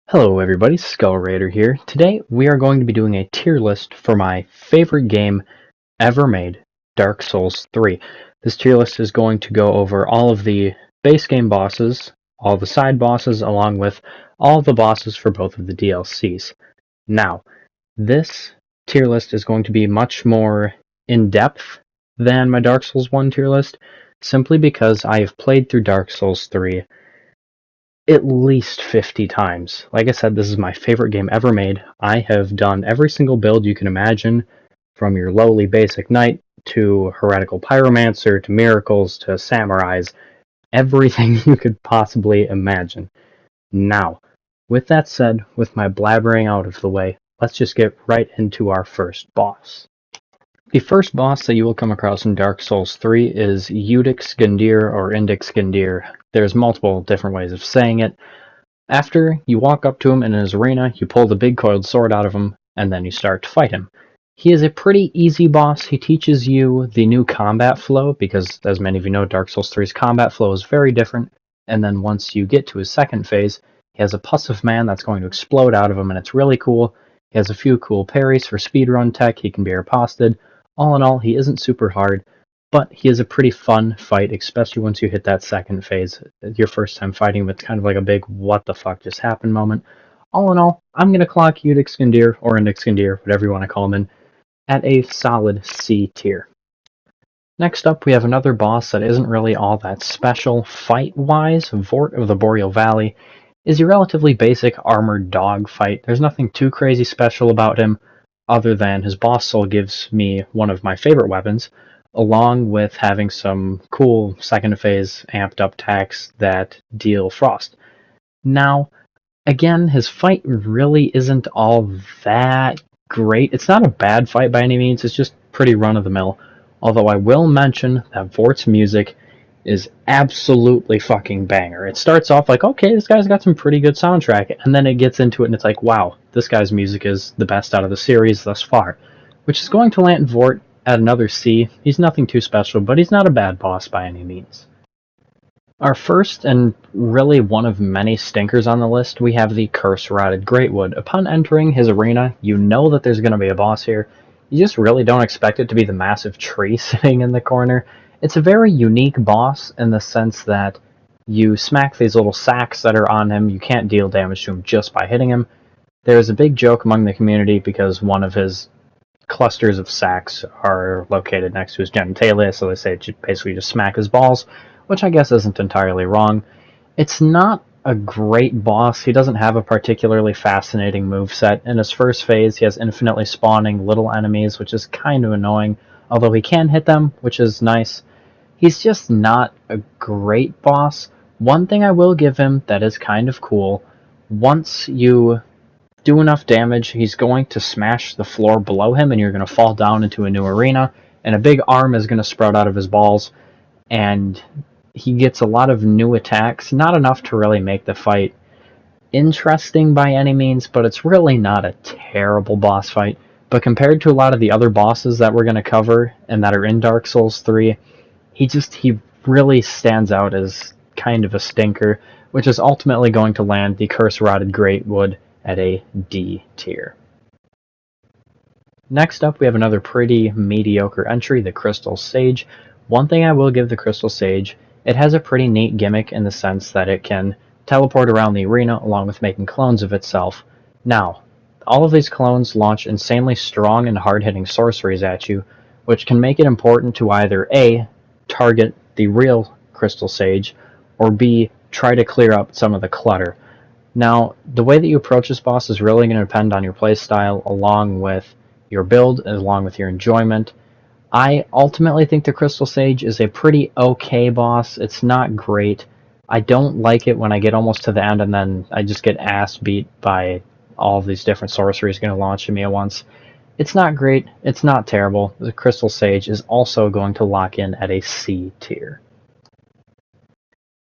Hello everybody, Skull Raider here. Today we are going to be doing a tier list for my favorite game ever made, Dark Souls 3. This tier list is going to go over all of the base game bosses, all the side bosses, along with all the bosses for both of the DLCs. Now, this tier list is going to be much more in-depth than my Dark Souls 1 tier list, simply because I have played through Dark Souls 3 at least 50 times. Like I said, this is my favorite game ever made. I have done every single build you can imagine, from your lowly basic knight to heretical pyromancer to miracles to samurais, everything you could possibly imagine. Now, with that said, with my blabbering out of the way, let's just get right into our first boss. The first boss that you will come across in Dark Souls 3 is Indix Gander or Indix Gander. There's multiple different ways of saying it. After you walk up to him in his arena, you pull the big coiled sword out of him, and then you start to fight him. He is a pretty easy boss. He teaches you the new combat flow, because as many of you know, Dark Souls 3's combat flow is very different, and then once you get to his second phase, he has a pus of man that's going to explode out of him, and it's really cool. He has a few cool parries for speedrun tech, he can be riposted. All in all, he isn't super hard, but he is a pretty fun fight, especially once you hit that second phase. Your first time fighting him, it's kind of like a big what the fuck just happened moment. All in all, I'm going to clock Indix Gander, or Indix Gander, whatever you want to call him in, at a solid C tier. Next up, we have another boss that isn't really all that special fight-wise. Vort of the Boreal Valley is a relatively basic armored dog fight. There's nothing too crazy special about him, other than his boss soul gives me one of my favorite weapons, along with having some cool second phase amped up attacks that deal frost. Now, again, his fight really isn't all that great. It's not a bad fight by any means, it's just pretty run of the mill. Although I will mention that Vort's music is absolutely fucking banger. It starts off like, okay, this guy's got some pretty good soundtrack, and then it gets into it and it's like, wow, this guy's music is the best out of the series thus far. Which is going to land Vort at another C. He's nothing too special, but he's not a bad boss by any means. Our first, and really one of many stinkers on the list, we have the Curse-Rotted Greatwood. Upon entering his arena, you know that there's going to be a boss here. You just really don't expect it to be the massive tree sitting in the corner. It's a very unique boss in the sense that you smack these little sacks that are on him. You can't deal damage to him just by hitting him. There's a big joke among the community because one of his clusters of sacks are located next to his genitalia, so they say basically just smack his balls, which I guess isn't entirely wrong. It's not a great boss. He doesn't have a particularly fascinating moveset. In his first phase, he has infinitely spawning little enemies, which is kind of annoying, although he can hit them, which is nice. He's just not a great boss. One thing I will give him that is kind of cool, once you do enough damage, he's going to smash the floor below him and you're going to fall down into a new arena, and a big arm is going to sprout out of his balls, and he gets a lot of new attacks. Not enough to really make the fight interesting by any means, but it's really not a terrible boss fight. But compared to a lot of the other bosses that we're going to cover and that are in Dark Souls 3, he really stands out as kind of a stinker, which is ultimately going to land the Curse-Rotted Greatwood at a D tier. Next up, we have another pretty mediocre entry, the Crystal Sage. One thing I will give the Crystal Sage, it has a pretty neat gimmick in the sense that it can teleport around the arena along with making clones of itself. Now, all of these clones launch insanely strong and hard-hitting sorceries at you, which can make it important to either A, target the real Crystal Sage, or B, try to clear up some of the clutter. Now, the way that you approach this boss is really going to depend on your playstyle, along with your build, along with your enjoyment. I ultimately think the Crystal Sage is a pretty okay boss. It's not great. I don't like it when I get almost to the end and then I just get ass beat by all of these different sorceries going to launch at me at once. It's not great. It's not terrible. The Crystal Sage is also going to lock in at a C tier.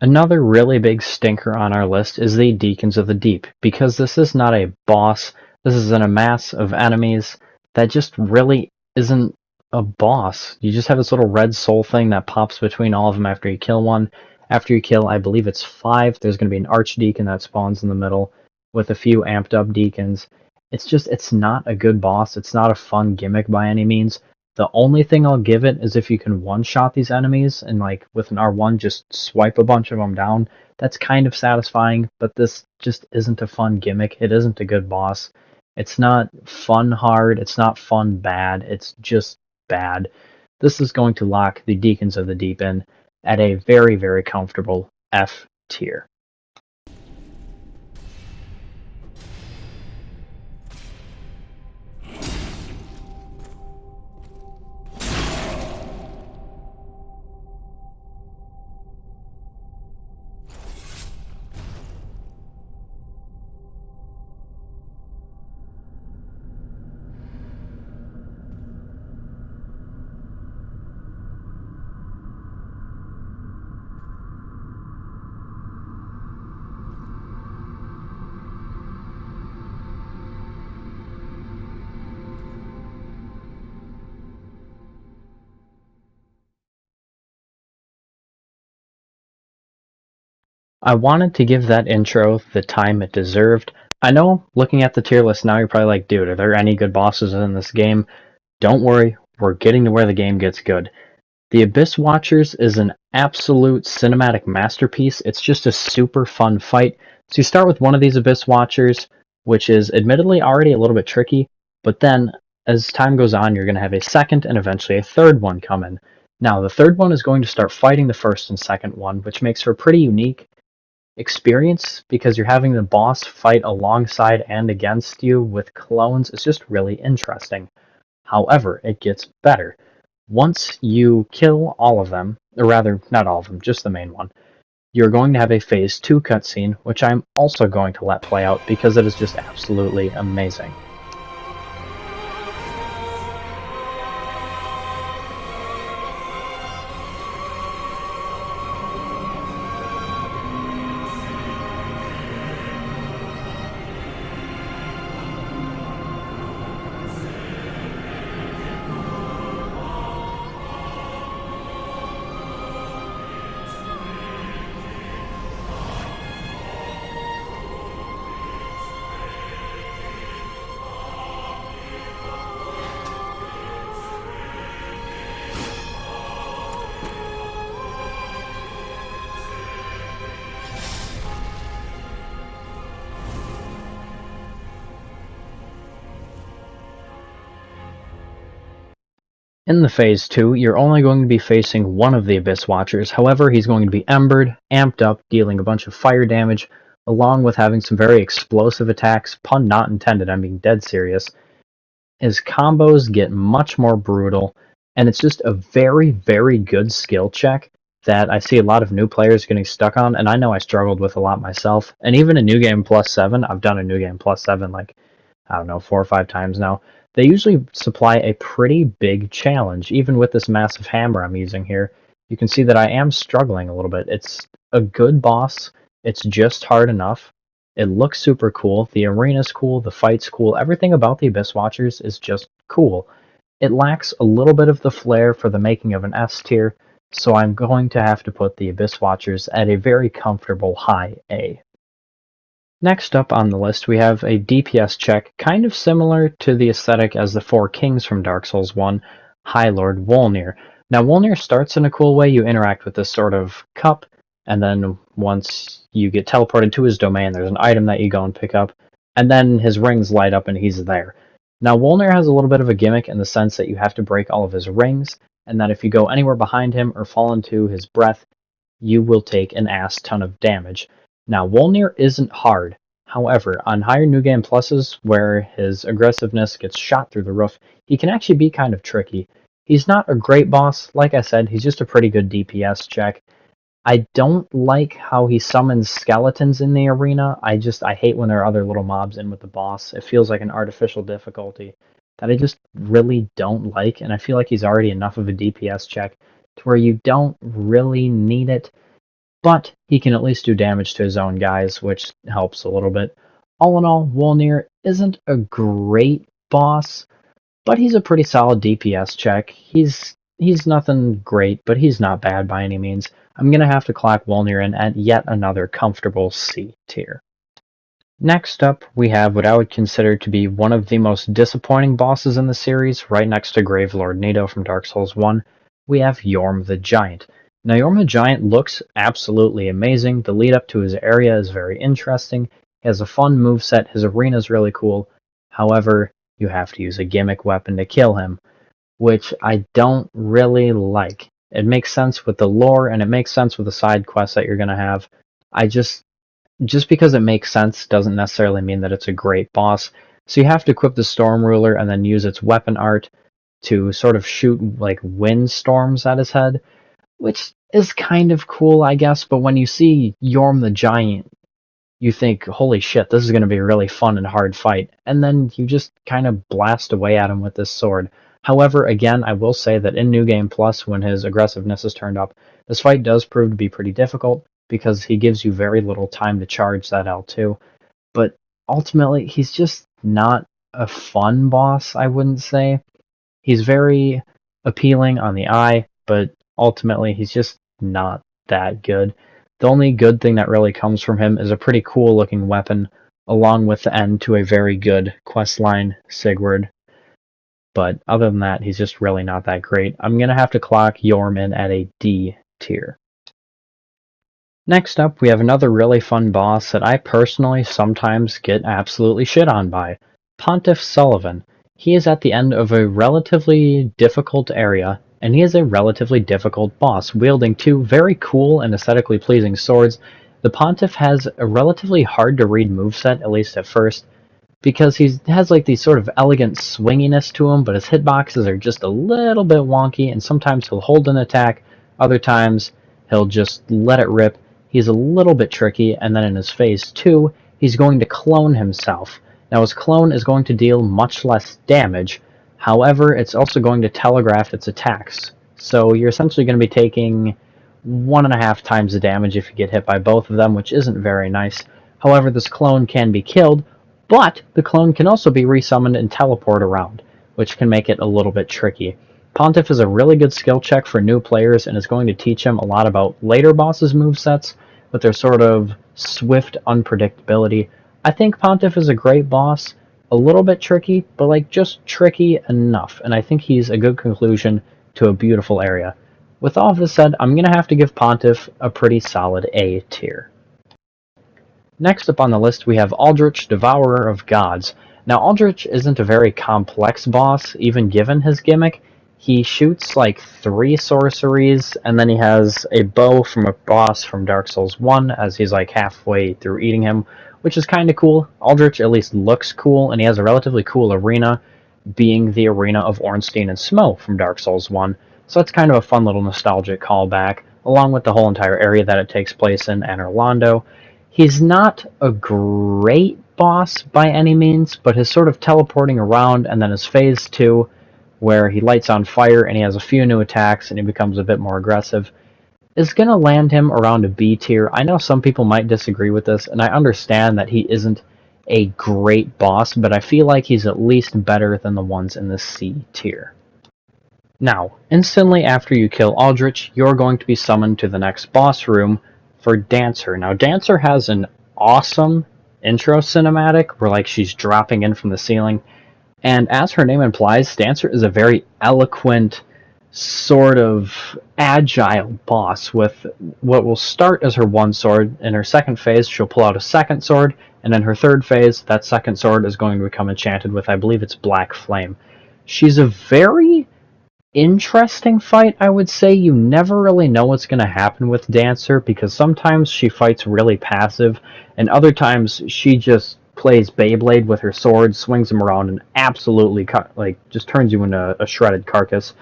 Another really big stinker on our list is the Deacons of the Deep, because this is not a boss. This is an amass of enemies that just really isn't a boss. You just have this little red soul thing that pops between all of them after you kill one. After you kill, I believe it's 5, there's going to be an Archdeacon that spawns in the middle. with a few amped up Deacons. It's not a good boss. It's not a fun gimmick by any means. The only thing I'll give it is if you can one-shot these enemies and like with an R1 just swipe a bunch of them down. That's kind of satisfying, but this just isn't a fun gimmick. It isn't a good boss. It's not fun hard. It's not fun bad. It's just bad. This is going to lock the Deacons of the Deep in at a very, very comfortable F tier. I wanted to give that intro the time it deserved. I know, looking at the tier list now, you're probably like, dude, are there any good bosses in this game? Don't worry, we're getting to where the game gets good. The Abyss Watchers is an absolute cinematic masterpiece. It's just a super fun fight. So you start with one of these Abyss Watchers, which is admittedly already a little bit tricky, but then as time goes on, you're going to have a second and eventually a third one come in. Now, the third one is going to start fighting the first and second one, which makes for a pretty unique experience because you're having the boss fight alongside and against you with clones. It's just really interesting. However, it gets better. Once you kill all of them, or rather, not all of them, just the main one, you're going to have a Phase 2 cutscene, which I'm also going to let play out because it is just absolutely amazing. In the Phase 2, you're only going to be facing one of the Abyss Watchers. However, he's going to be embered, amped up, dealing a bunch of fire damage, along with having some very explosive attacks. Pun not intended, I'm being dead serious. His combos get much more brutal, and it's just a very, very good skill check that I see a lot of new players getting stuck on, and I know I struggled with a lot myself. And even a New Game Plus 7, I've done a New Game Plus 7 like, I don't know, 4 or 5 times now. They usually supply a pretty big challenge, even with this massive hammer I'm using here. You can see that I am struggling a little bit. It's a good boss. It's just hard enough. It looks super cool. The arena's cool. The fight's cool. Everything about the Abyss Watchers is just cool. It lacks a little bit of the flair for the making of an S tier, so I'm going to have to put the Abyss Watchers at a very comfortable high A. Next up on the list, we have a DPS check, kind of similar to the aesthetic as the Four Kings from Dark Souls 1, High Lord Wolnir. Now, Wolnir starts in a cool way. You interact with this sort of cup, and then once you get teleported to his domain, there's an item that you go and pick up, and then his rings light up and he's there. Now, Wolnir has a little bit of a gimmick in the sense that you have to break all of his rings, and that if you go anywhere behind him or fall into his breath, you will take an ass ton of damage. Now, Wolnir isn't hard. However, on higher New Game Pluses, where his aggressiveness gets shot through the roof, he can actually be kind of tricky. He's not a great boss. Like I said, he's just a pretty good DPS check. I don't like how he summons skeletons in the arena. I hate when there are other little mobs in with the boss. It feels like an artificial difficulty that I just really don't like, and I feel like he's already enough of a DPS check to where you don't really need it. But he can at least do damage to his own guys, which helps a little bit. All in all, Wolnir isn't a great boss, but he's a pretty solid DPS check. He's nothing great, but he's not bad by any means. I'm going to have to clock Wolnir in at yet another comfortable C tier. Next up, we have what I would consider to be one of the most disappointing bosses in the series, right next to Gravelord Nito from Dark Souls 1. We have Yor the Giant. Now, Yor the Giant looks absolutely amazing. The lead up to his area is very interesting. He has a fun moveset. His arena is really cool. However, you have to use a gimmick weapon to kill him, which I don't really like. It makes sense with the lore, and it makes sense with the side quests that you're going to have. I just because it makes sense doesn't necessarily mean that it's a great boss. So you have to equip the Storm Ruler and then use its weapon art to sort of shoot like wind storms at his head, which is kind of cool, I guess. But when you see Yorm the Giant, you think, holy shit, this is going to be a really fun and hard fight. And then you just kind of blast away at him with this sword. However, again, I will say that in New Game Plus, when his aggressiveness is turned up, this fight does prove to be pretty difficult because he gives you very little time to charge that L2. But ultimately, he's just not a fun boss, I wouldn't say. He's very appealing on the eye, but ultimately he's just not that good. The only good thing that really comes from him is a pretty cool looking weapon, along with the end to a very good questline, Sigurd. But other than that, he's just really not that great. I'm going to have to clock Yorm in at a D tier. Next up, we have another really fun boss that I personally sometimes get absolutely shit on by, Pontiff Sullivan. He is at the end of a relatively difficult area, and he is a relatively difficult boss, wielding two very cool and aesthetically pleasing swords. The Pontiff has a relatively hard to read moveset, at least at first, because he has like these sort of elegant swinginess to him, but his hitboxes are just a little bit wonky, and sometimes he'll hold an attack, other times he'll just let it rip. He's a little bit tricky, and then in his phase 2, he's going to clone himself. Now his clone is going to deal much less damage, however, it's also going to telegraph its attacks. So you're essentially going to be taking 1.5 times the damage if you get hit by both of them, which isn't very nice. However, this clone can be killed, but the clone can also be resummoned and teleport around, which can make it a little bit tricky. Pontiff is a really good skill check for new players and is going to teach him a lot about later bosses' movesets with their sort of swift unpredictability. I think Pontiff is a great boss, a little bit tricky, but like just tricky enough, and I think he's a good conclusion to a beautiful area. With all of this said, I'm going to have to give Pontiff a pretty solid A tier. Next up on the list, we have Aldrich, Devourer of Gods. Now, Aldrich isn't a very complex boss, even given his gimmick. He shoots like 3 sorceries, and then he has a bow from a boss from Dark Souls 1 as he's like halfway through eating him, which is kind of cool. Aldrich at least looks cool, and he has a relatively cool arena, being the arena of Ornstein and Smo from Dark Souls 1. So that's kind of a fun little nostalgic callback, along with the whole entire area that it takes place in, and Orlando. He's not a great boss by any means, but his sort of teleporting around and then his phase 2, where he lights on fire and he has a few new attacks and he becomes a bit more aggressive, is going to land him around a B tier. I know some people might disagree with this, and I understand that he isn't a great boss, but I feel like he's at least better than the ones in the C tier. Now, instantly after you kill Aldrich, you're going to be summoned to the next boss room for Dancer. Now, Dancer has an awesome intro cinematic where like she's dropping in from the ceiling, and as her name implies, Dancer is a very eloquent, sort of agile boss with what will start as her one sword. In her second phase, she'll pull out a second sword, and in her third phase, that second sword is going to become enchanted with, I believe it's Black Flame. She's a very interesting fight, I would say. You never really know what's going to happen with Dancer, because sometimes she fights really passive, and other times she just plays Beyblade with her sword, swings them around, and absolutely just turns you into a shredded carcass.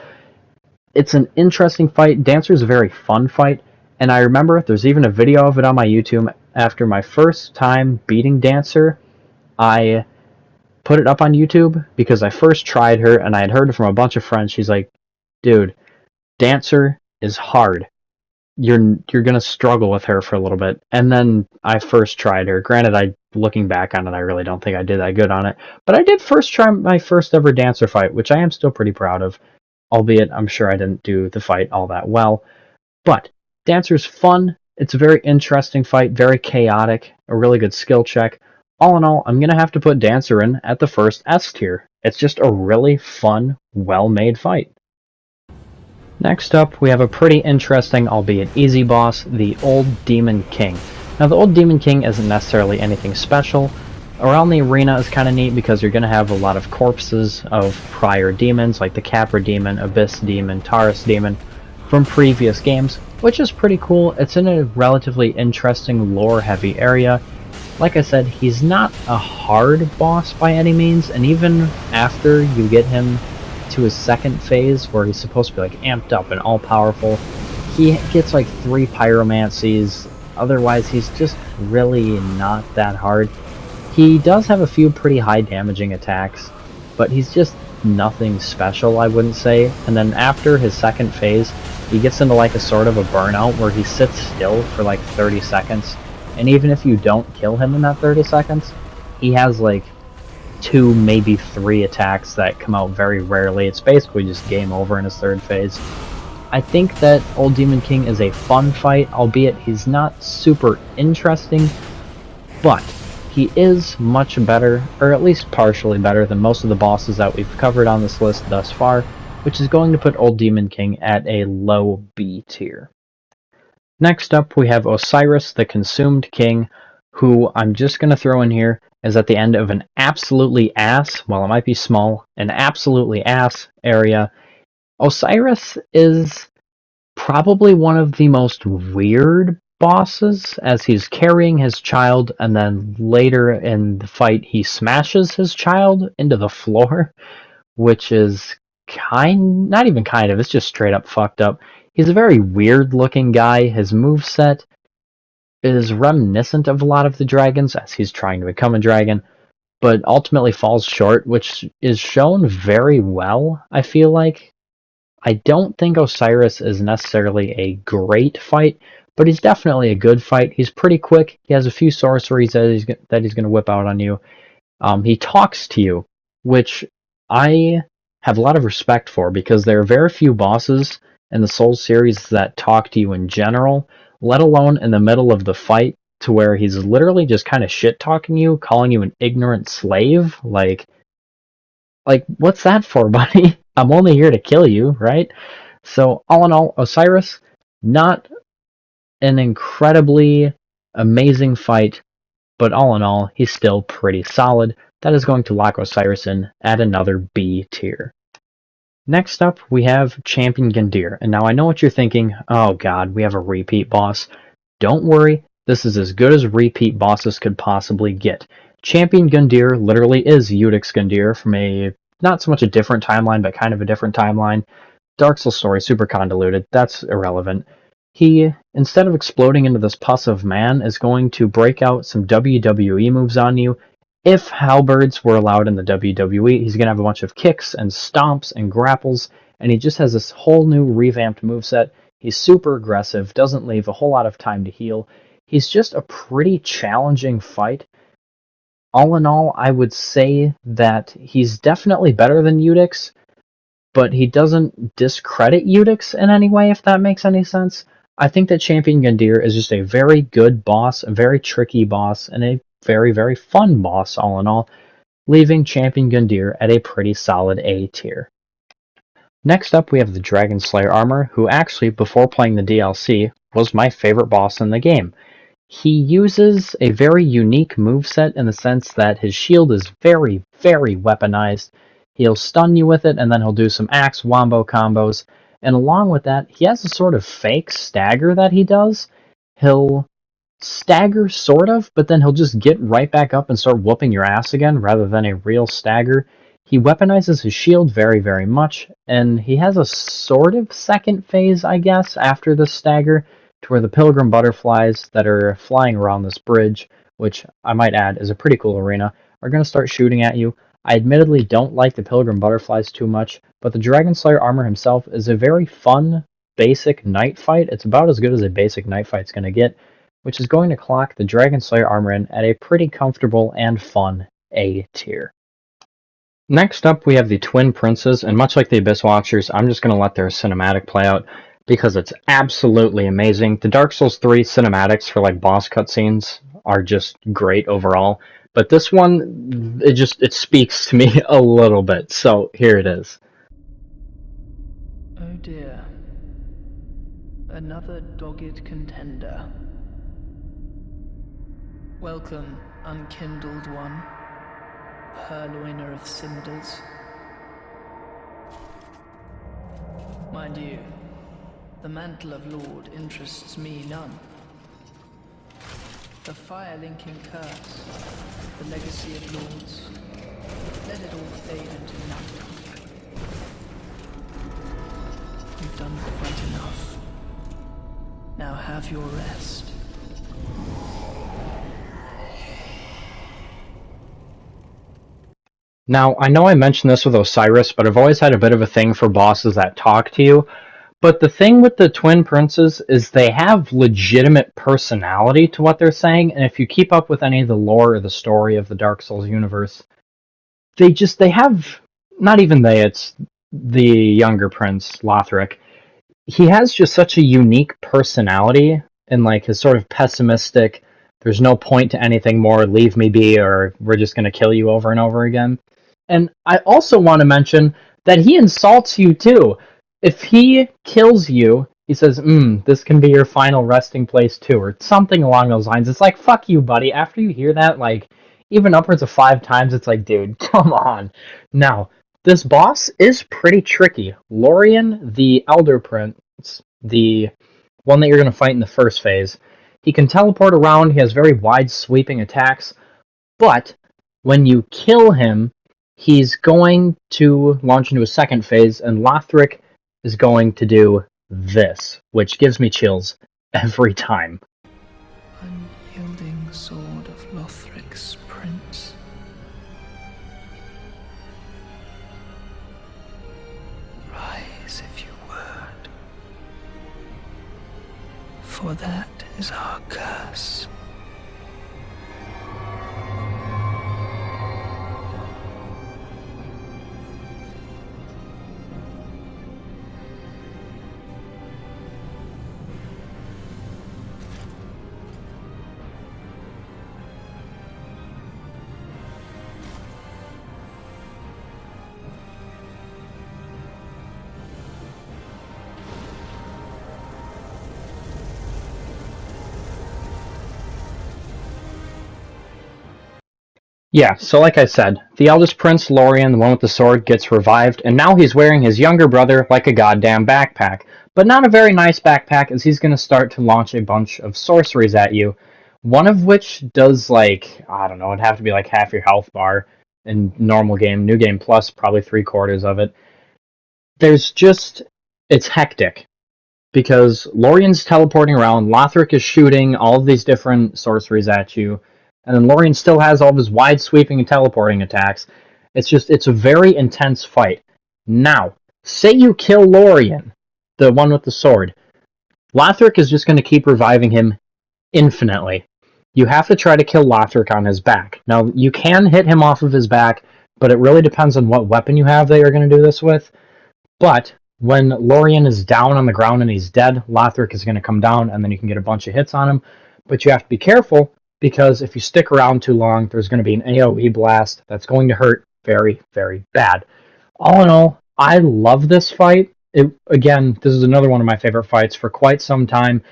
It's an interesting fight. Dancer's a very fun fight, and I remember there's even a video of it on my YouTube. After my first time beating Dancer, I put it up on YouTube because I first tried her, and I had heard from a bunch of friends. She's like, dude, Dancer is hard. You're gonna struggle with her for a little bit. And then I first tried her. Granted, looking back on it, I really don't think I did that good on it. But I did first try my first ever Dancer fight, which I am still pretty proud of. Albeit, I'm sure I didn't do the fight all that well. But Dancer's fun. It's a very interesting fight, very chaotic, a really good skill check. All in all, I'm going to have to put Dancer in at the first S tier. It's just a really fun, well-made fight. Next up, we have a pretty interesting, albeit easy boss, the Old Demon King. Now, the Old Demon King isn't necessarily anything special. Around the arena is kind of neat because you're going to have a lot of corpses of prior demons, like the Capra Demon, Abyss Demon, Taurus Demon, from previous games, which is pretty cool. It's in a relatively interesting, lore-heavy area. Like I said, he's not a hard boss by any means, and even after you get him to his second phase, where he's supposed to be like amped up and all-powerful, he gets like 3 pyromancies. Otherwise, he's just really not that hard. He does have a few pretty high damaging attacks, but he's just nothing special, I wouldn't say. And then after his second phase, he gets into like a sort of a burnout where he sits still for like 30 seconds. And even if you don't kill him in that 30 seconds, he has like 2, maybe 3 attacks that come out very rarely. It's basically just game over in his third phase. I think that Old Demon King is a fun fight, albeit he's not super interesting, but he is much better, or at least partially better, than most of the bosses that we've covered on this list thus far, which is going to put Old Demon King at a low B tier. Next up, we have Osiris, the Consumed King, who I'm just going to throw in here is at the end of an absolutely ass, while it might be small, an absolutely ass area. Osiris is probably one of the most weird bosses, as he's carrying his child, and then later in the fight he smashes his child into the floor, which is not even kind of, it's just straight up fucked up. He's a very weird looking guy. His moveset is reminiscent of a lot of the dragons as he's trying to become a dragon, but ultimately falls short, which is shown very well, I feel like. I don't think Osiris is necessarily a great fight, but he's definitely a good fight. He's pretty quick. He has a few sorceries that he's going to whip out on you. He talks to you, which I have a lot of respect for, because there are very few bosses in the Souls series that talk to you in general, let alone in the middle of the fight, to where he's literally just kind of shit-talking you, calling you an ignorant slave. Like, what's that for, buddy? I'm only here to kill you, right? So, all in all, Osiris, not an incredibly amazing fight, but all in all, he's still pretty solid. That is going to lock Osiris in at another B tier. Next up, we have Champion Gander. And now I know what you're thinking. Oh god, we have a repeat boss. Don't worry, this is as good as repeat bosses could possibly get. Champion Gander literally is Indix Gander from a, not so much a different timeline, but kind of a different timeline. Dark Souls story, super convoluted. That's irrelevant. He, instead of exploding into this pus of man, is going to break out some WWE moves on you. If halberds were allowed in the WWE, he's going to have a bunch of kicks and stomps and grapples, and he just has this whole new revamped moveset. He's super aggressive, doesn't leave a whole lot of time to heal. He's just a pretty challenging fight. All in all, I would say that he's definitely better than Indix, but he doesn't discredit Indix in any way, if that makes any sense. I think that Champion Gander is just a very good boss, a very tricky boss, and a very, very fun boss, all in all, leaving Champion Gander at a pretty solid A tier. Next up, we have the Dragon Slayer armor, who actually, before playing the DLC, was my favorite boss in the game. He uses a very unique moveset in the sense that his shield is very, very weaponized. He'll stun you with it, and then he'll do some axe wombo combos. And along with that, he has a sort of fake stagger that he does. He'll stagger, sort of, but then he'll just get right back up and start whooping your ass again, rather than a real stagger. He weaponizes his shield very, very much, and he has a sort of second phase, I guess, after the stagger, to where the pilgrim butterflies that are flying around this bridge, which I might add is a pretty cool arena, are going to start shooting at you. I admittedly don't like the pilgrim butterflies too much, but the Dragon Slayer armor himself is a very fun, basic knight fight. It's about as good as a basic knight fight's going to get, which is going to clock the Dragon Slayer armor in at a pretty comfortable and fun A tier. Next up, we have the Twin Princes, and much like the Abyss Watchers, I'm just going to let their cinematic play out, because it's absolutely amazing. The Dark Souls 3 cinematics for like boss cutscenes are just great overall, But this one, it speaks to me a little bit, so here it is. Oh dear. Another dogged contender. Welcome, unkindled one, purloiner of cinders. Mind you, the mantle of Lord interests me none. The fire-linking curse, the legacy of lords, let it all fade into nothing. You've done quite enough. Now have your rest. Now, I know I mentioned this with Osiris, but I've always had a bit of a thing for bosses that talk to you. But the thing with the Twin Princes is they have legitimate personality to what they're saying, and if you keep up with any of the lore or the story of the Dark Souls universe, they have, not even they, it's the younger prince, Lothric. He has just such a unique personality, and like his sort of pessimistic, there's no point to anything more, leave me be, or we're just going to kill you over and over again. And I also want to mention that he insults you too. If he kills you, he says, this can be your final resting place too, or something along those lines. It's like, fuck you, buddy. After you hear that, like, even upwards of 5 times, it's like, dude, come on. Now, this boss is pretty tricky. Lorien, the Elder Prince, the one that you're going to fight in the first phase, he can teleport around, he has very wide sweeping attacks, but when you kill him, he's going to launch into a second phase, and Lothric is going to do this, which gives me chills every time. Unyielding sword of Lothric's prince. Rise if you would, for that is our curse. Yeah, so like I said, the eldest prince, Lorien, the one with the sword, gets revived, and now he's wearing his younger brother like a goddamn backpack. But not a very nice backpack, as he's going to start to launch a bunch of sorceries at you. One of which does, like, I don't know, it'd have to be like half your health bar in normal game. New game plus, probably 3/4 of it. It's hectic. Because Lorien's teleporting around, Lothric is shooting all of these different sorceries at you, and then Lorien still has all of his wide sweeping and teleporting attacks. It's a very intense fight. Now, say you kill Lorien, the one with the sword. Lothric is just going to keep reviving him infinitely. You have to try to kill Lothric on his back. Now, you can hit him off of his back, but it really depends on what weapon you have that you're going to do this with. But when Lorien is down on the ground and he's dead, Lothric is going to come down, and then you can get a bunch of hits on him. But you have to be careful, because if you stick around too long, there's going to be an AoE blast that's going to hurt very, very bad. All in all, I love this fight. Again, this is another one of my favorite fights for quite some time.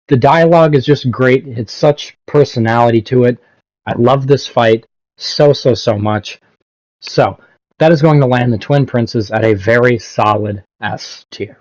The dialogue is just great. It's such personality to it. I love this fight so much. So, that is going to land the Twin Princes at a very solid S tier.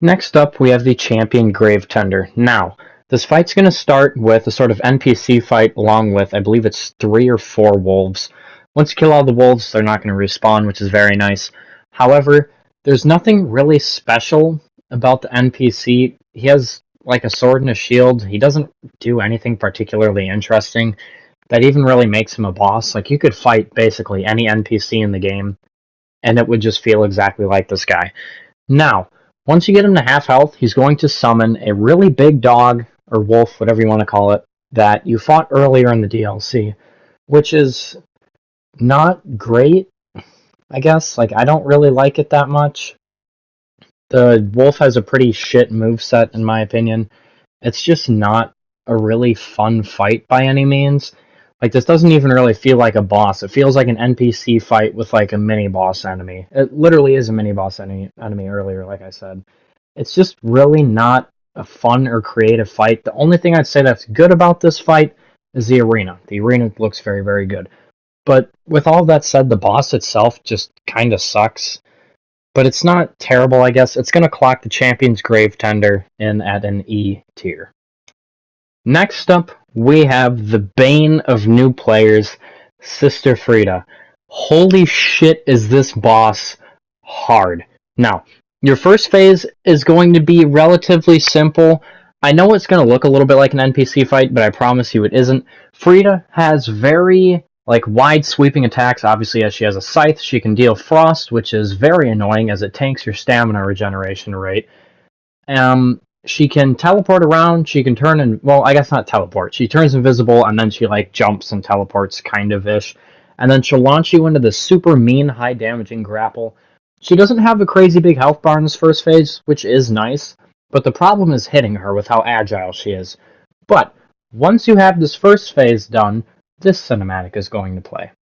Next up, we have the champion Gravetender. Now, this fight's going to start with a sort of NPC fight along with, I believe it's 3 or 4 wolves. Once you kill all the wolves, they're not going to respawn, which is very nice. However, there's nothing really special about the NPC. He has like a sword and a shield. He doesn't do anything particularly interesting that even really makes him a boss. Like, you could fight basically any NPC in the game, and it would just feel exactly like this guy. Now, once you get him to half health, he's going to summon a really big dog, or wolf, whatever you want to call it, that you fought earlier in the DLC, which is not great, I guess. Like, I don't really like it that much. The wolf has a pretty shit moveset, in my opinion. It's just not a really fun fight by any means. Like, this doesn't even really feel like a boss. It feels like an NPC fight with, like, a mini-boss enemy. It literally is a mini-boss enemy earlier, like I said. It's just really not a fun or creative fight. The only thing I'd say that's good about this fight is the arena. The arena looks very, very good. But with all that said, the boss itself just kind of sucks. But it's not terrible, I guess. It's going to clock the Champion's Gravetender in at an E tier. Next up, we have the bane of new players, Sister Frida. Holy shit, is this boss hard. Now, your first phase is going to be relatively simple. I know it's going to look a little bit like an NPC fight, but I promise you it isn't. Frida has very wide sweeping attacks. Obviously, as she has a scythe, she can deal frost, which is very annoying as it tanks your stamina regeneration rate. She can teleport around, she can turn and, well, I guess not teleport. She turns invisible and then she jumps and teleports kind of ish. And then she'll launch you into the super mean high damaging grapple. She doesn't have a crazy big health bar in this first phase, which is nice, but the problem is hitting her with how agile she is. But once you have this first phase done, this cinematic is going to play.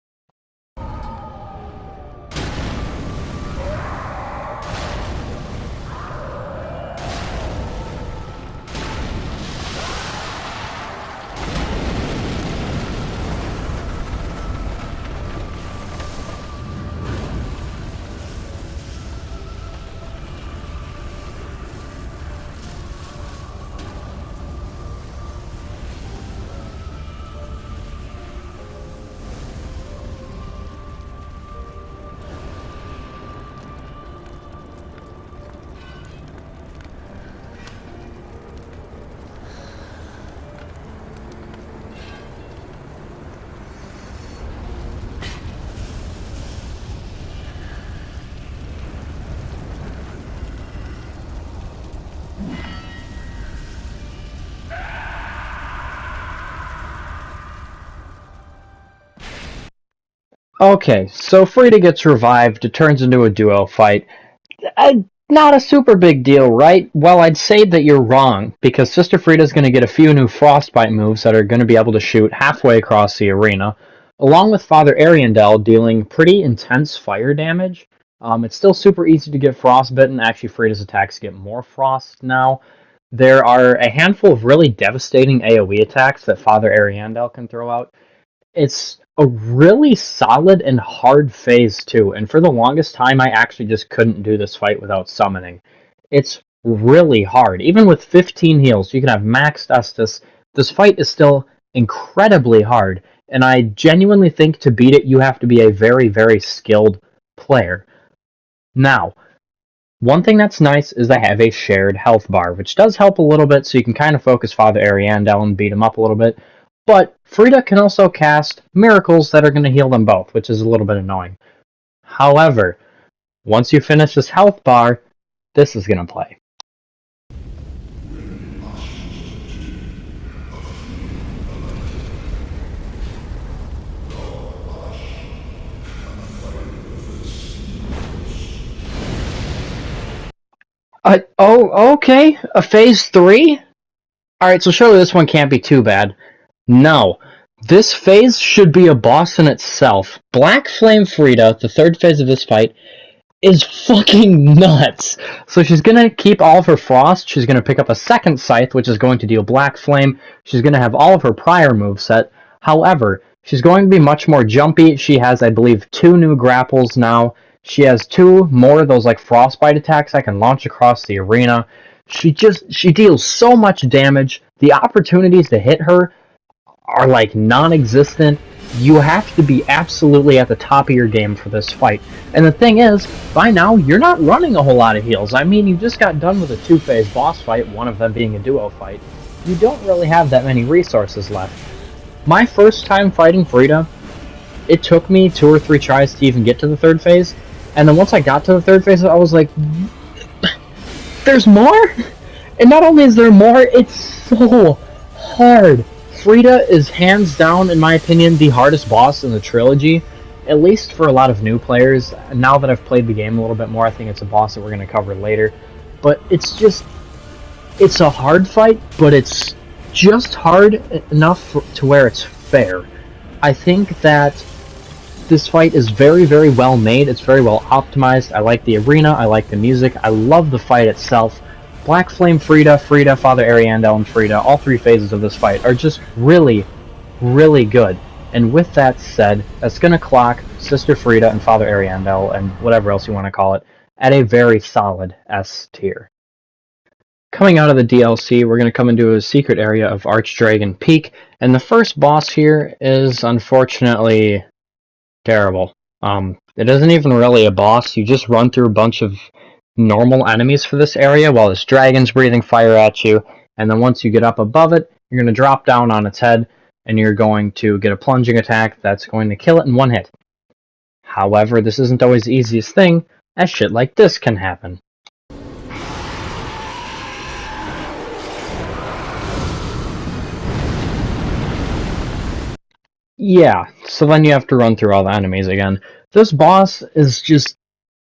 Okay, so Frida gets revived, it turns into a duo fight. Not a super big deal, right? Well, I'd say that you're wrong, because Sister Frida's going to get a few new Frostbite moves that are going to be able to shoot halfway across the arena, along with Father Ariandel dealing pretty intense fire damage. It's still super easy to get frostbitten. Actually, Frida's attacks get more frost now. There are a handful of really devastating AoE attacks that Father Ariandel can throw out. It's a really solid and hard phase too, and for the longest time I actually just couldn't do this fight without summoning. It's really hard. Even with 15 heals, you can have max Estus. This fight is still incredibly hard, and I genuinely think to beat it you have to be a very, very skilled player. Now, one thing that's nice is they have a shared health bar, which does help a little bit, so you can kind of focus Father Ariandel and beat him up a little bit. But Frida can also cast miracles that are going to heal them both, which is a little bit annoying. However, once you finish this health bar, this is going to play. Okay. A phase 3? Alright, so surely this one can't be too bad. No. This phase should be a boss in itself. Black Flame Frida, the third phase of this fight, is fucking nuts. So she's gonna keep all of her frost, she's gonna pick up a second scythe, which is going to deal Black Flame, she's gonna have all of her prior moveset. However, she's going to be much more jumpy. She has, I believe, 2 new grapples now. She has 2 more of those frostbite attacks I can launch across the arena. She deals so much damage. The opportunities to hit her are non-existent. You have to be absolutely at the top of your game for this fight. And the thing is, by now, you're not running a whole lot of heals. I mean, you just got done with a 2-phase boss fight, one of them being a duo fight. You don't really have that many resources left. My first time fighting Frida, it took me 2 or 3 tries to even get to the 3rd phase. And then once I got to the 3rd phase, I was like, there's more? And not only is there more, it's so hard. Frida is hands down, in my opinion, the hardest boss in the trilogy, at least for a lot of new players. Now that I've played the game a little bit more, I think it's a boss that we're going to cover later. But it's a hard fight, but it's just hard enough to where it's fair. I think that this fight is very, very well made. It's very well optimized. I like the arena. I like the music. I love the fight itself. Black Flame Frida, Father Ariandel, and Frida, all three phases of this fight are just really, really good. And with that said, that's going to clock Sister Frida and Father Ariandel, and whatever else you want to call it, at a very solid S tier. Coming out of the DLC, we're going to come into a secret area of Archdragon Peak, and the first boss here is unfortunately terrible. It isn't even really a boss. You just run through a bunch of normal enemies for this area while this dragon's breathing fire at you, and then once you get up above it, you're going to drop down on its head, and you're going to get a plunging attack that's going to kill it in one hit. However, this isn't always the easiest thing, as shit like this can happen. Yeah, so then you have to run through all the enemies again. This boss is just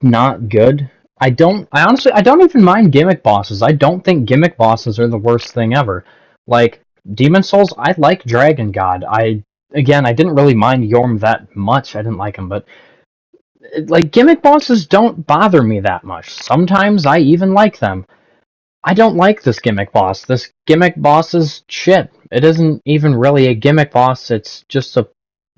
not good. I honestly, I don't even mind gimmick bosses. I don't think gimmick bosses are the worst thing ever. Like, Demon Souls, I like Dragon God. I didn't really mind Yorm that much. I didn't like him, but like, gimmick bosses don't bother me that much. Sometimes I even like them. I don't like this gimmick boss. This gimmick boss is shit. It isn't even really a gimmick boss, it's just a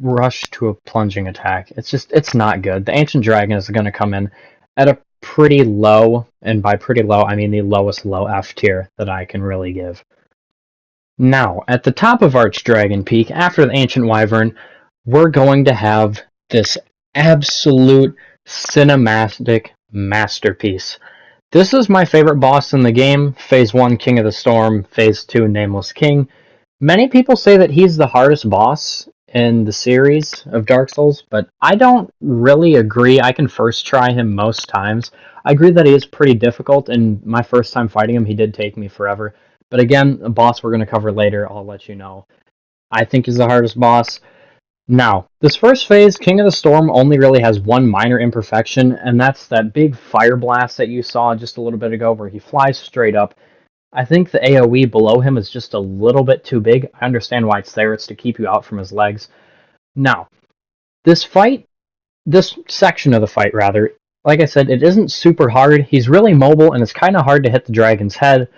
rush to a plunging attack. It's not good. The Ancient Dragon is going to come in at a pretty low, and by pretty low, I mean the lowest low F tier that I can really give. Now, at the top of Archdragon Peak, after the Ancient Wyvern, we're going to have this absolute cinematic masterpiece. This is my favorite boss in the game. Phase 1, King of the Storm. Phase 2, Nameless King. Many people say that he's the hardest boss in the series of Dark Souls, but I don't really agree. I can first try him most times. I agree that he is pretty difficult, and my first time fighting him, he did take me forever. But again, a boss we're going to cover later, I'll let you know. I think he's the hardest boss. Now, this first phase, King of the Storm, only really has one minor imperfection, and that's that big fire blast that you saw just a little bit ago where he flies straight up. I think the AoE below him is just a little bit too big. I understand why it's there. It's to keep you out from his legs. Now, this section of the fight, rather, like I said, it isn't super hard. He's really mobile, and it's kind of hard to hit the dragon's head,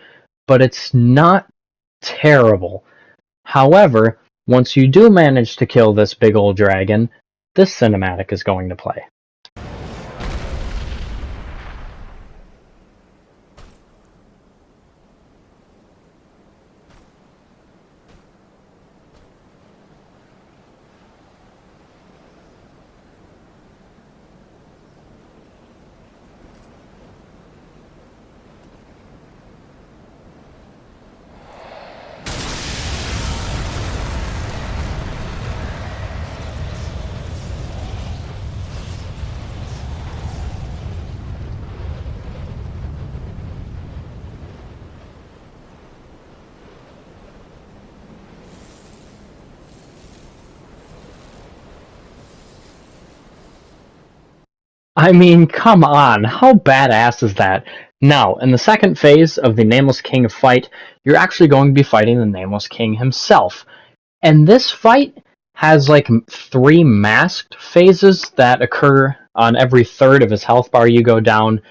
but it's not terrible. However, once you do manage to kill this big old dragon, this cinematic is going to play. I mean, come on, how badass is that? Now, in the second phase of the Nameless King fight, you're actually going to be fighting the Nameless King himself. And this fight has like 3 masked phases that occur on every third of his health bar you go down.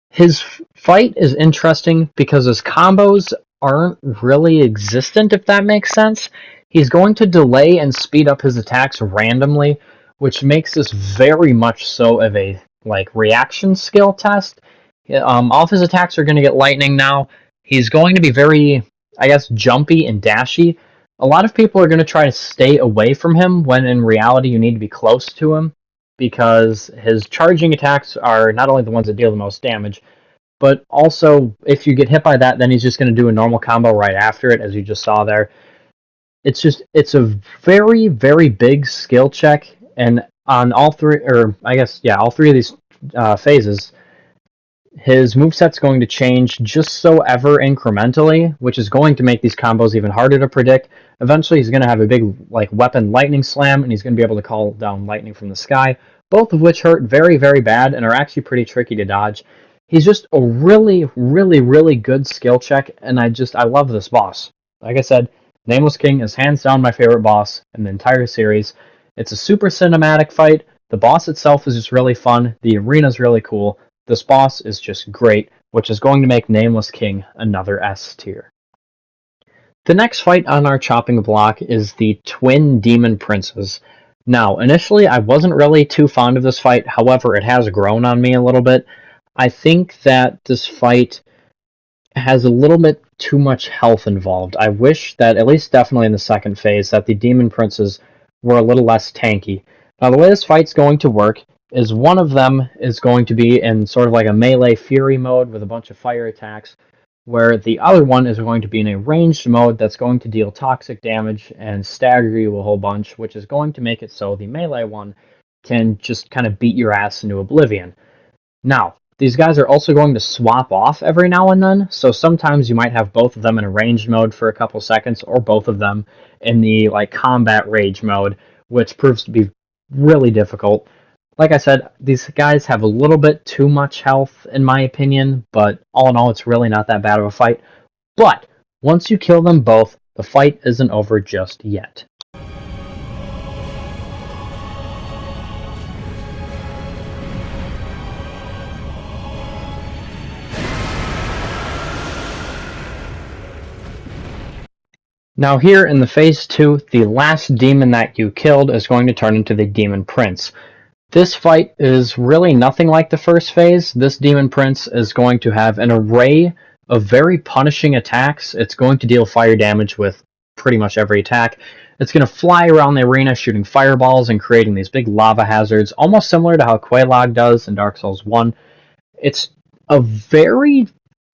His fight is interesting because his combos aren't really existent, if that makes sense. He's going to delay and speed up his attacks randomly, which makes this very much so of a reaction skill test. All of his attacks are going to get lightning now. He's going to be very, I guess, jumpy and dashy. A lot of people are going to try to stay away from him when in reality you need to be close to him, because his charging attacks are not only the ones that deal the most damage, but also if you get hit by that, then he's just going to do a normal combo right after it, as you just saw there. It's a very, very big skill check, and on all three, or I guess, yeah, all 3 of these phases, his moveset's going to change just so ever incrementally, which is going to make these combos even harder to predict. Eventually, he's going to have a big weapon lightning slam, and he's going to be able to call down lightning from the sky, both of which hurt very, very bad and are actually pretty tricky to dodge. He's just a really, really, really good skill check, and I love this boss. Like I said, Nameless King is hands down my favorite boss in the entire series. It's a super cinematic fight. The boss itself is just really fun. The arena is really cool. This boss is just great, which is going to make Nameless King another S tier. The next fight on our chopping block is the Twin Demon Princes. Now, initially I wasn't really too fond of this fight, however it has grown on me a little bit. I think that this fight has a little bit too much health involved. I wish that, at least definitely in the second phase, that the Demon Princes were a little less tanky. Now, the way this fight's going to work is one of them is going to be in sort of like a melee fury mode with a bunch of fire attacks, where the other one is going to be in a ranged mode that's going to deal toxic damage and stagger you a whole bunch, which is going to make it so the melee one can just kind of beat your ass into oblivion. Now, these guys are also going to swap off every now and then, so sometimes you might have both of them in a ranged mode for a couple seconds, or both of them in the like combat rage mode, which proves to be really difficult. Like I said, these guys have a little bit too much health, in my opinion, but all in all, it's really not that bad of a fight. But once you kill them both, the fight isn't over just yet. Now here in the Phase 2, the last demon that you killed is going to turn into the Demon Prince. This fight is really nothing like the first phase. This Demon Prince is going to have an array of very punishing attacks. It's going to deal fire damage with pretty much every attack. It's going to fly around the arena shooting fireballs and creating these big lava hazards, almost similar to how Quelaag does in Dark Souls 1. It's a very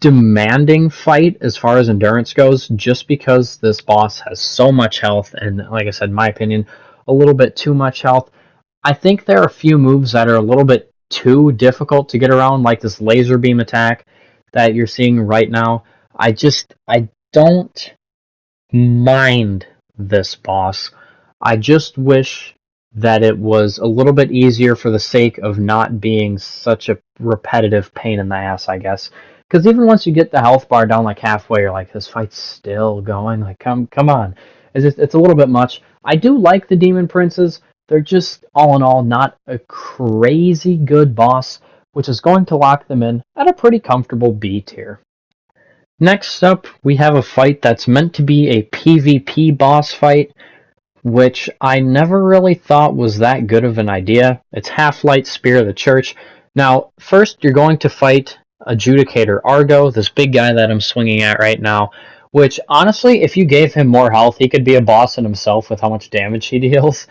demanding fight as far as endurance goes, just because this boss has so much health, and like I said, in my opinion, a little bit too much health. I think there are a few moves that are a little bit too difficult to get around, like this laser beam attack that you're seeing right now. I don't mind this boss. I just wish that it was a little bit easier for the sake of not being such a repetitive pain in the ass, I guess. Because even once you get the health bar down like halfway, you're like, this fight's still going. Like, come on. It's a little bit much. I do like the Demon Princes. They're just, all in all, not a crazy good boss, which is going to lock them in at a pretty comfortable B tier. Next up, we have a fight that's meant to be a PvP boss fight, which I never really thought was that good of an idea. It's Halflight, Spear of the Church. Now, first you're going to fight Adjudicator Argo, this big guy that I'm swinging at right now, which honestly, if you gave him more health, he could be a boss in himself with how much damage he deals.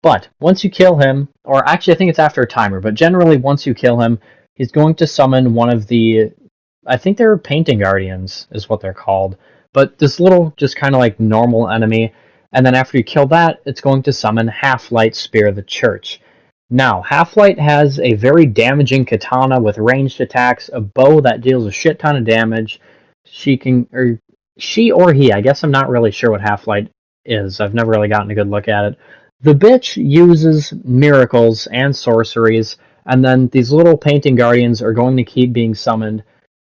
But once you kill him, or actually I think it's after a timer, but generally once you kill him, he's going to summon one of the, I think they're Painting Guardians is what they're called, but this little just kind of like normal enemy, and then after you kill that, it's going to summon Halflight, Spear of the Church. Now, Halflight has a very damaging katana with ranged attacks, a bow that deals a shit ton of damage. She or he, I guess I'm not really sure what Halflight is. I've never really gotten a good look at it. The bitch uses miracles and sorceries, and then these little Painting Guardians are going to keep being summoned,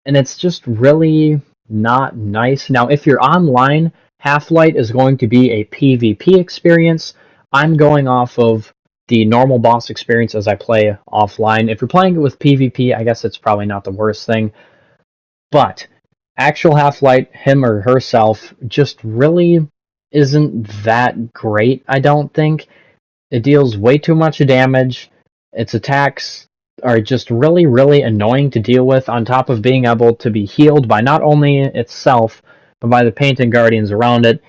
and it's just really not nice. Now, if you're online, Halflight is going to be a PvP experience. I'm going off of the normal boss experience as I play offline. If you're playing it with PvP, I guess it's probably not the worst thing. But actual Halflight, him or herself, just really isn't that great, I don't think. It deals way too much damage. Its attacks are just really, really annoying to deal with, on top of being able to be healed by not only itself, but by the Painting Guardians around it.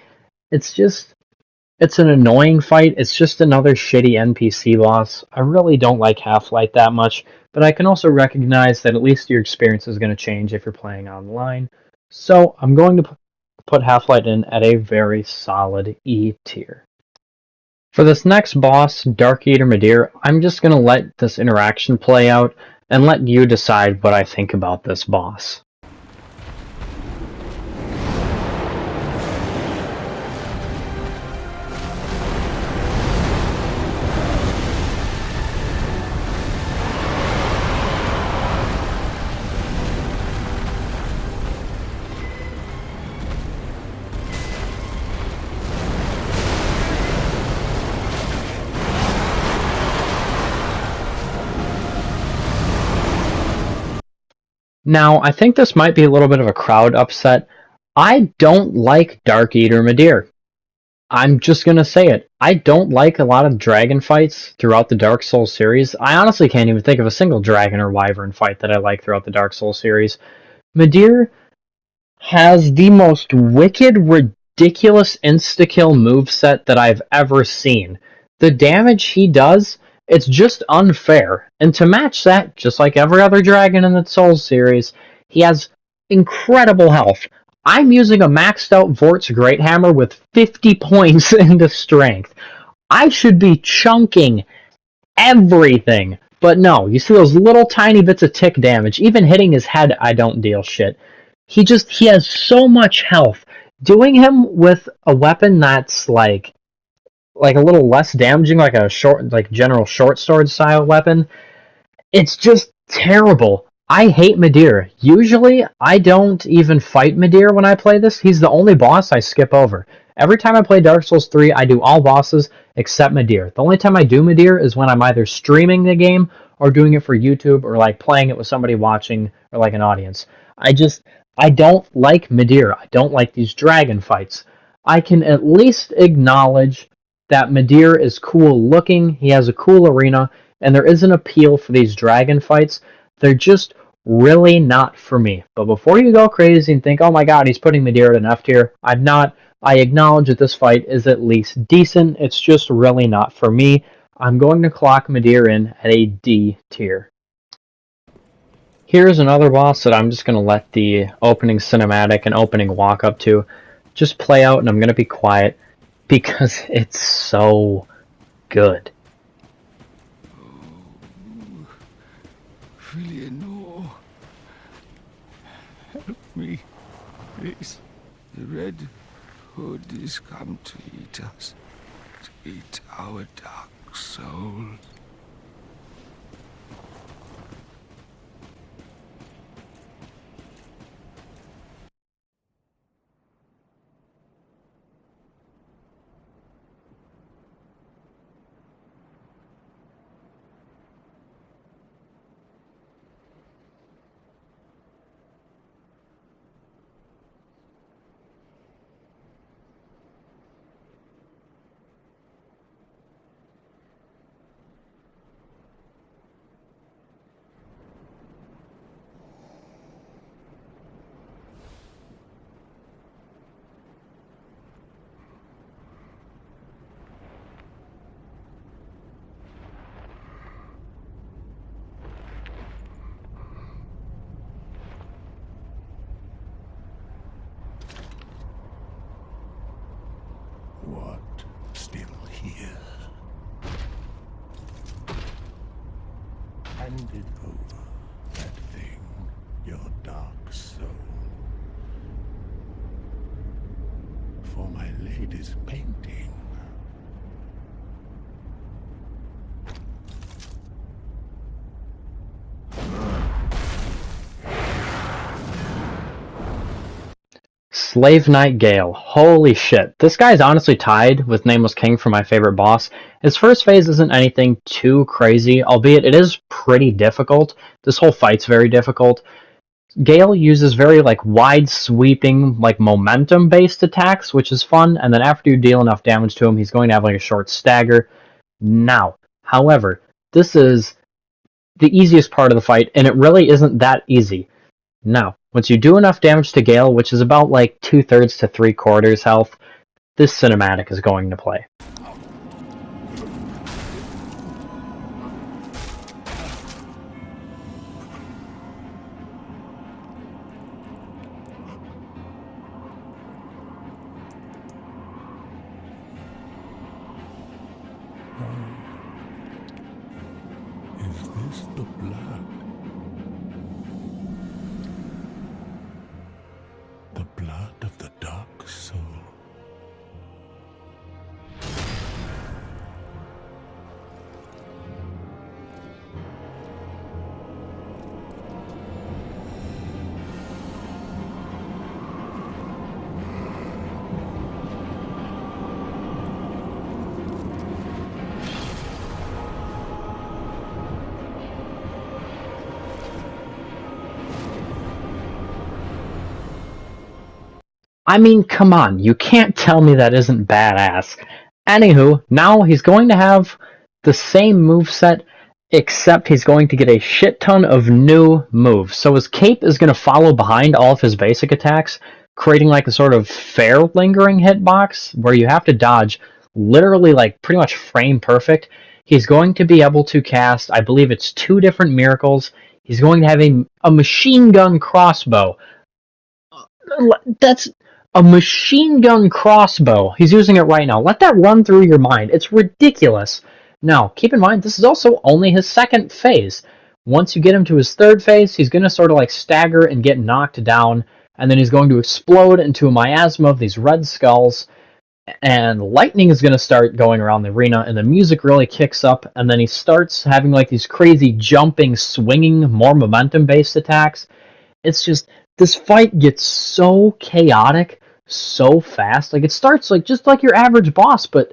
It's an annoying fight. It's just another shitty NPC boss. I really don't like Halflight that much, but I can also recognize that at least your experience is going to change if you're playing online. So I'm going to put Halflight in at a very solid E tier. For this next boss, Dark Eater Madir, I'm just going to let this interaction play out and let you decide what I think about this boss. Now, I think this might be a little bit of a crowd upset. I don't like Dark Eater Midir. I'm just gonna say it. I don't like a lot of dragon fights throughout the Dark Souls series. I honestly can't even think of a single dragon or wyvern fight that I like throughout the Dark Souls series. Midir has the most wicked, ridiculous insta-kill moveset that I've ever seen. The damage he does, it's just unfair. And to match that, just like every other dragon in the Souls series, he has incredible health. I'm using a maxed out Vort's Great Hammer with 50 points into strength. I should be chunking everything. But no, you see those little tiny bits of tick damage. Even hitting his head, I don't deal shit. He has so much health. Doing him with a weapon that's like a little less damaging, like a short, like general short sword style weapon, it's just terrible. I hate Midir. Usually, I don't even fight Midir when I play this. He's the only boss I skip over. Every time I play Dark Souls 3, I do all bosses except Midir. The only time I do Midir is when I'm either streaming the game or doing it for YouTube or like playing it with somebody watching or like an audience. I don't like Midir. I don't like these dragon fights. I can at least acknowledge that Midir is cool looking, he has a cool arena, and there is an appeal for these dragon fights. They're just really not for me. But before you go crazy and think, oh my god, he's putting Midir at an F tier, I'm not. I acknowledge that this fight is at least decent. It's just really not for me. I'm going to clock Midir in at a D tier. Here's another boss that I'm just going to let the opening cinematic and opening walk up to just play out, and I'm going to be quiet because it's so good. Really, no. Help me, please. The Red Hood is come to eat us, to eat our dark souls. What? Still here? Hand it over, that thing, your dark soul. For my lady's painting. Slave Knight Gale. Holy shit. This guy's honestly tied with Nameless King for my favorite boss. His first phase isn't anything too crazy, albeit it is pretty difficult. This whole fight's very difficult. Gale uses very wide sweeping, momentum based attacks, which is fun, and then after you deal enough damage to him, he's going to have a short stagger. Now, however, this is the easiest part of the fight, and it really isn't that easy. Now, once you do enough damage to Gale, which is about 2/3 to 3/4 health, this cinematic is going to play. Is this the blood? The blood of the dark soul. I mean, come on, you can't tell me that isn't badass. Anywho, now he's going to have the same moveset, except he's going to get a shit ton of new moves. So his cape is going to follow behind all of his basic attacks, creating like a sort of fair lingering hitbox where you have to dodge literally like pretty much frame perfect. He's going to be able to cast, I believe it's 2 different miracles. He's going to have a machine gun crossbow. That's a machine gun crossbow. He's using it right now. Let that run through your mind. It's ridiculous. Now, keep in mind, this is also only his 2nd phase. Once you get him to his 3rd phase, he's going to sort of like stagger and get knocked down, and then he's going to explode into a miasma of these red skulls, and lightning is going to start going around the arena, and the music really kicks up, and then he starts having like these crazy jumping, swinging, more momentum-based attacks. It's just, this fight gets so chaotic so fast. Like, it starts like just like your average boss, but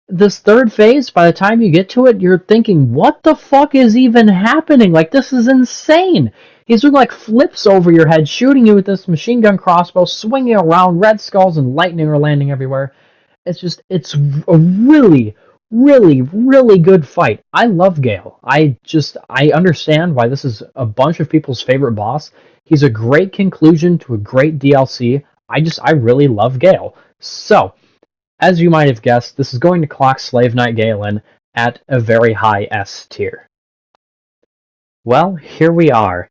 this 3rd phase, by the time you get to it, you're thinking, what the fuck is even happening? Like, this is insane. He's doing like flips over your head, shooting you with this machine gun crossbow, swinging around, red skulls and lightning are landing everywhere. It's a really, really, really good fight. I love Gale. I understand why this is a bunch of people's favorite boss. He's a great conclusion to a great DLC. I really love Gale. So, as you might have guessed, this is going to clock Slave Knight Galen at a very high S tier. Well, here we are,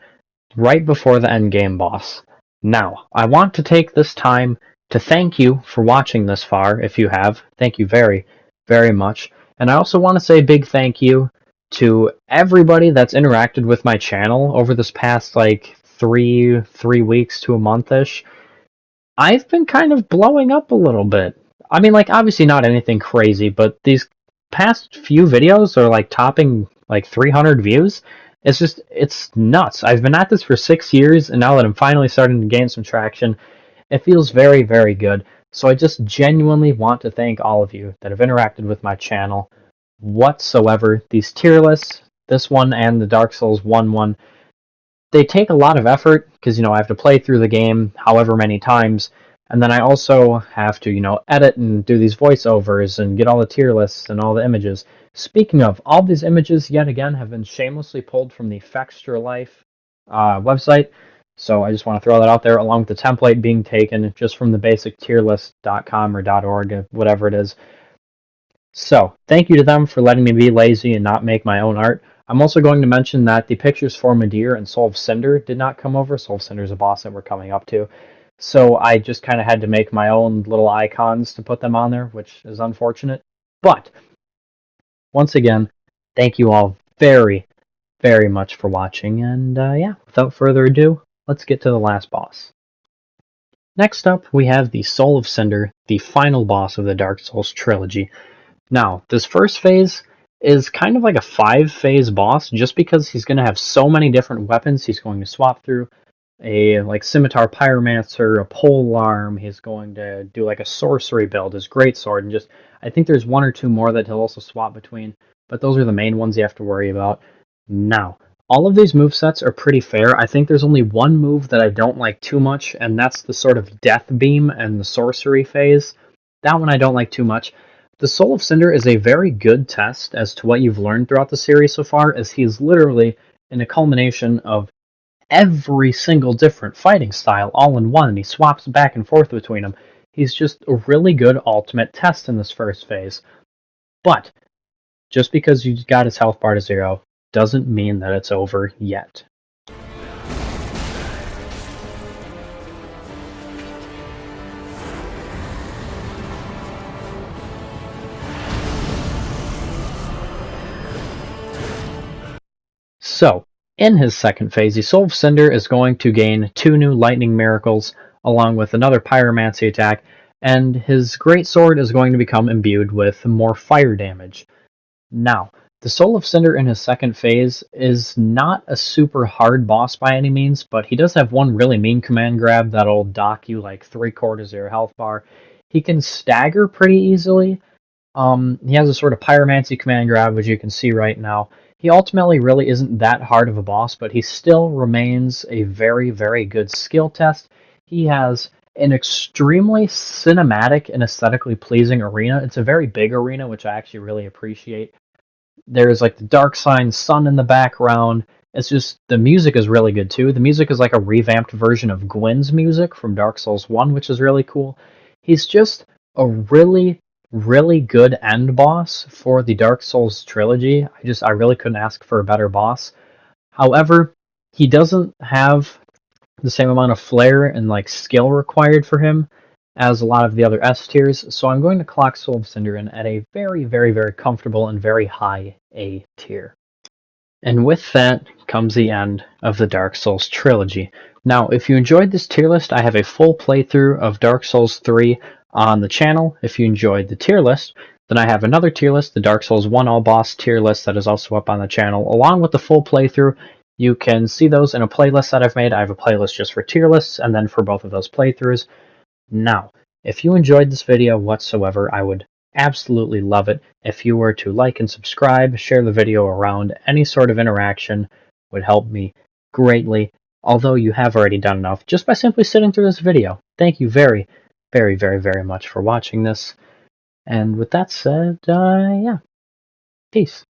right before the endgame boss. Now, I want to take this time to thank you for watching this far, if you have. Thank you very, very much. And I also want to say a big thank you to everybody that's interacted with my channel over this past, like, three weeks to a month-ish. I've been kind of blowing up a little bit. I mean, like, obviously not anything crazy, but these past few videos are, like, topping, like, 300 views. It's nuts. I've been at this for 6 years, and now that I'm finally starting to gain some traction, it feels very, very good. So I just genuinely want to thank all of you that have interacted with my channel whatsoever. These tier lists, this one and the Dark Souls 1 one, they take a lot of effort, because, I have to play through the game however many times, and then I also have to, edit and do these voiceovers and get all the tier lists and all the images. Speaking of, all these images, yet again, have been shamelessly pulled from the Fextra Life website, so I just want to throw that out there, along with the template being taken just from the basic tierlist.com or .org, whatever it is. So, thank you to them for letting me be lazy and not make my own art. I'm also going to mention that the pictures for Madir and Soul of Cinder did not come over. Soul of Cinder is a boss that we're coming up to. So I just kind of had to make my own little icons to put them on there, which is unfortunate. But, once again, thank you all very, very much for watching. And yeah, without further ado, let's get to the last boss. Next up, we have the Soul of Cinder, the final boss of the Dark Souls trilogy. Now, this first phase is kind of like a 5-phase boss, just because he's going to have so many different weapons he's going to swap through. A like scimitar pyromancer, a pole arm, he's going to do like a sorcery build, his greatsword, and just, I think there's 1 or 2 more that he'll also swap between, but those are the main ones you have to worry about. Now, all of these movesets are pretty fair. I think there's only one move that I don't like too much, and that's the sort of death beam and the sorcery phase. That one I don't like too much. The Soul of Cinder is a very good test as to what you've learned throughout the series so far, as he is literally in a culmination of every single different fighting style all in one, and he swaps back and forth between them. He's just a really good ultimate test in this first phase. But, just because you got his health bar to 0, doesn't mean that it's over yet. So, in his second phase, the Soul of Cinder is going to gain 2 new lightning miracles, along with another pyromancy attack, and his greatsword is going to become imbued with more fire damage. Now, the Soul of Cinder in his second phase is not a super hard boss by any means, but he does have one really mean command grab that'll dock you like 3/4 of your health bar. He can stagger pretty easily. He has a sort of pyromancy command grab, which you can see right now. He ultimately really isn't that hard of a boss, but he still remains a very, very good skill test. He has an extremely cinematic and aesthetically pleasing arena. It's a very big arena, which I actually really appreciate. There's like the dark sign sun in the background. It's just, the music is really good too. The music is like a revamped version of Gwyn's music from Dark Souls 1, which is really cool. He's just a really, really good end boss for the Dark Souls trilogy. I really couldn't ask for a better boss. However, he doesn't have the same amount of flair and like skill required for him as a lot of the other S tiers, so I'm going to clock Soul of Cinder in at a very, very, very comfortable and very high A tier. And with that comes the end of the Dark Souls trilogy. Now, if you enjoyed this tier list, I have a full playthrough of Dark Souls 3 on the channel. If you enjoyed the tier list, then I have another tier list, the Dark Souls 1 All Boss tier list, that is also up on the channel, along with the full playthrough. You can see those in a playlist that I've made. I have a playlist just for tier lists, and then for both of those playthroughs. Now, if you enjoyed this video whatsoever, I would absolutely love it if you were to like and subscribe, share the video around. Any sort of interaction would help me greatly, although you have already done enough just by simply sitting through this video. Thank you very, very, very, very much for watching this. And with that said, yeah, peace.